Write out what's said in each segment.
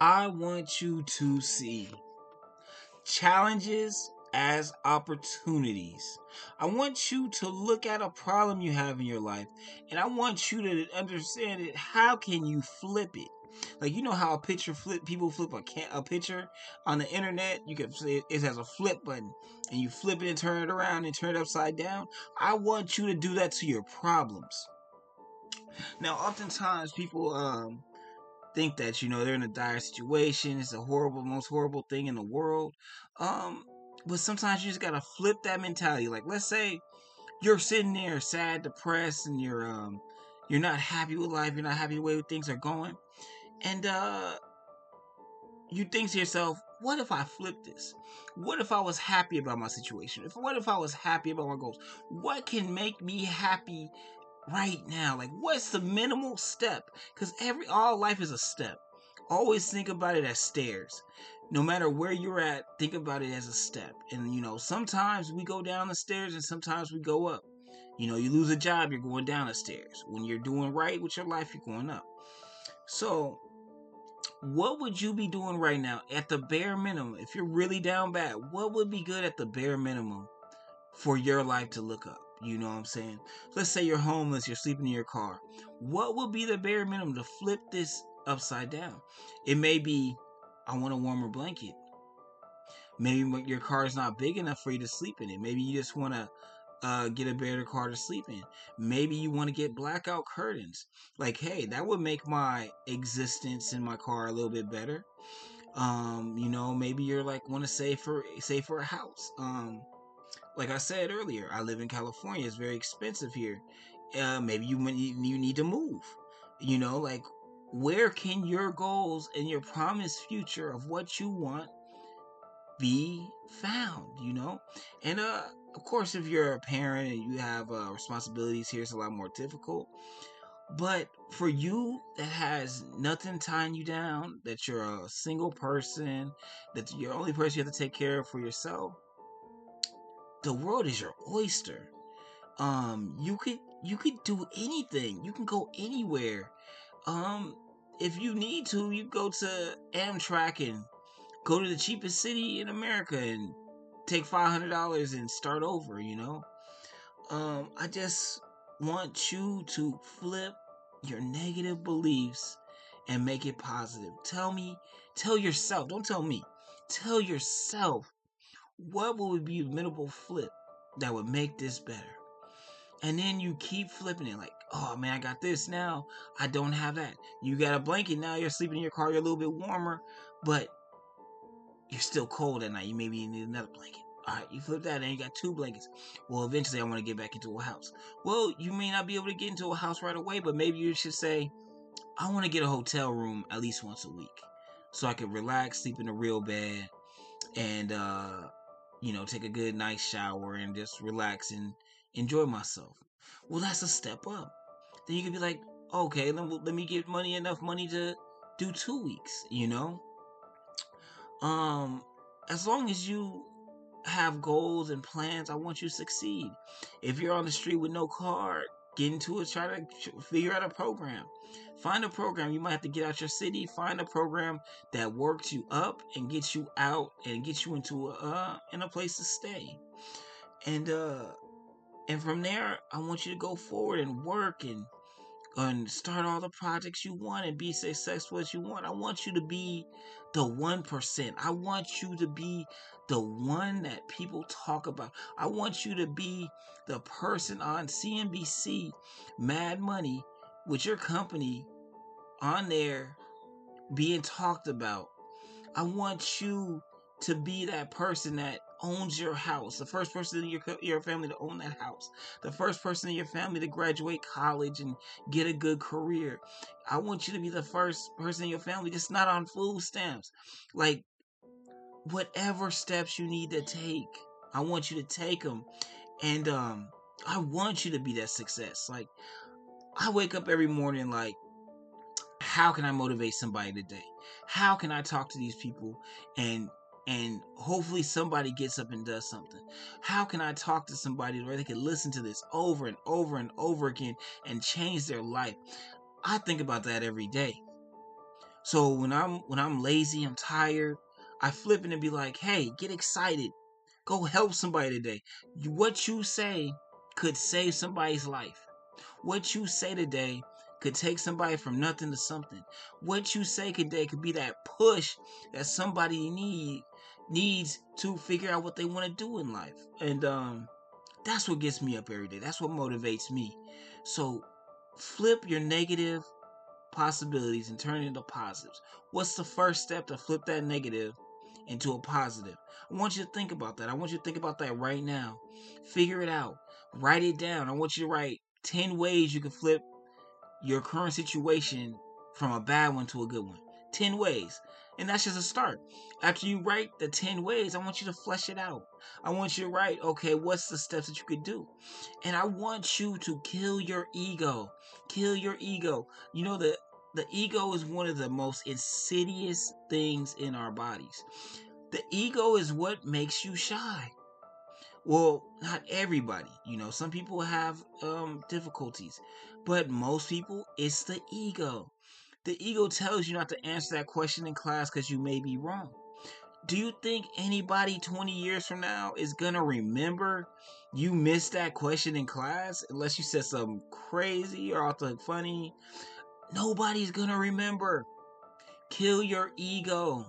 I want you to see challenges as opportunities. I want you to look at a problem you have in your life, and I want you to understand it. How can you flip it? Like, you know how a picture flip, people flip a picture on the internet. You can say it has a flip button, and you flip it and turn it around and turn it upside down. I want you to do that to your problems. Now, oftentimes people think that they're in a dire situation. It's a horrible, most horrible thing in the world. Um, but sometimes you just gotta flip that mentality. Like, let's say you're sitting there sad, depressed, and you're not happy with life. You're not happy the way things are going, and you think to yourself, what if I flip this? What if I was happy about my situation? What if I was happy about my goals? What can make me happy right now? Like, what's the minimal step? Because all life is a step. Always think about it as stairs. No matter where you're at, think about it as a step. And sometimes we go down the stairs and sometimes we go up. You lose a job, you're going down the stairs. When you're doing right with your life, you're going up. So what would you be doing right now at the bare minimum? If you're really down bad, what would be good at the bare minimum for your life to look up? You know what I'm saying? Let's say you're homeless, you're sleeping in your car. What would be the bare minimum to flip this upside down? It may be, I want a warmer blanket. Maybe your car is not big enough for you to sleep in it. Maybe you just want to get a better car to sleep in. Maybe you want to get blackout curtains. Like, hey, that would make my existence in my car a little bit better. Maybe you're like want to save for a house. Like I said earlier, I live in California. It's very expensive here. Maybe you need to move. Like, where can your goals and your promised future of what you want be found? And of course, if you're a parent and you have responsibilities here, it's a lot more difficult. But for you that has nothing tying you down, that you're a single person, that you're the only person you have to take care of for yourself, the world is your oyster. You could do anything. You can go anywhere. Um, if you need to, you go to Amtrak and go to the cheapest city in America and take $500 and start over. I just want you to flip your negative beliefs and make it positive. Tell yourself, don't tell me, tell yourself what would be a minimal flip that would make this better. And then you keep flipping it like, oh man, I got this now. I don't have that. You got a blanket now. You're sleeping in your car. You're a little bit warmer, but you're still cold at night. You maybe need another blanket. All right, you flip that and you got two blankets. Well, eventually I want to get back into a house. Well, you may not be able to get into a house right away, but maybe you should say, I want to get a hotel room at least once a week so I can relax, sleep in a real bed, and take a good nice shower and just relax and enjoy myself. Well, that's a step up. Then you could be like, okay, let me get enough money to do 2 weeks. Um, as long as you have goals and plans, I want you to succeed. If you're on the street with no car, get into it. Try to figure out a program. Find a program. You might have to get out your city. Find a program that works you up and gets you out and gets you into a place to stay. And from there, I want you to go forward and work and start all the projects you want and be successful as you want. I want you to be the 1%. I want you to be the one that people talk about. I want you to be the person on CNBC, Mad Money, with your company on there being talked about. I want you to be that person that owns your house, the first person in your family to own that house, the first person in your family to graduate college and get a good career. I want you to be the first person in your family just not on food stamps. Like, whatever steps you need to take, I want you to take them. And I want you to be that success. Like, I wake up every morning like, how can I motivate somebody today? How can I talk to these people and hopefully somebody gets up and does something? How can I talk to somebody where they can listen to this over and over and over again and change their life? I think about that every day. So when I'm lazy, I'm tired, I flip it and be like, hey, get excited. Go help somebody today. What you say could save somebody's life. What you say today could take somebody from nothing to something. What you say today could be that push that somebody needs to figure out what they want to do in life. And that's what gets me up every day. That's what motivates me. So flip your negative possibilities and turn it into positives. What's the first step to flip that negative into a positive? I want you to think about that. I want you to think about that right now. Figure it out. Write it down. I want you to write 10 ways you can flip your current situation from a bad one to a good one. 10 ways. And that's just a start. After you write the 10 ways, I want you to flesh it out. I want you to write, okay, what's the steps that you could do? And I want you to kill your ego. Kill your ego. You know, the ego is one of the most insidious things in our bodies. The ego is what makes you shy. Well, not everybody. Some people have difficulties, but most people, it's the ego. The ego tells you not to answer that question in class because you may be wrong. Do you think anybody 20 years from now is gonna remember you missed that question in class unless you said something crazy or something funny? Nobody's gonna remember. Kill your ego.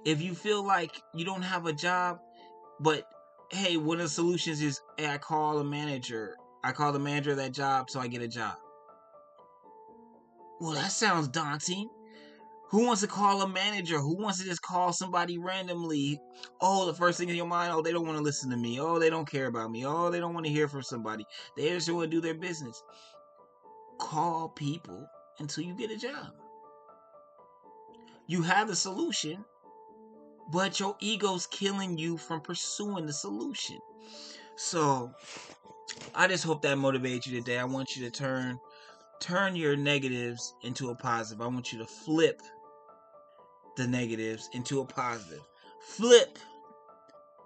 If you feel like you don't have a job, but hey, one of the solutions is, hey, I call a manager. I call the manager of that job so I get a job. Well, that sounds daunting. Who wants to call a manager? Who wants to just call somebody randomly? Oh, the first thing in your mind, oh, they don't want to listen to me. Oh, they don't care about me. Oh, they don't want to hear from somebody. They just want to do their business. Call people until you get a job. You have the solution, but your ego's killing you from pursuing the solution. So I just hope that motivates you today. I want you to turn your negatives into a positive. I want you to flip the negatives into a positive. Flip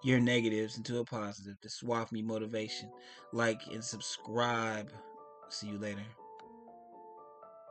your negatives into a positive. This is Waff Me Motivation. Like and subscribe. See you later.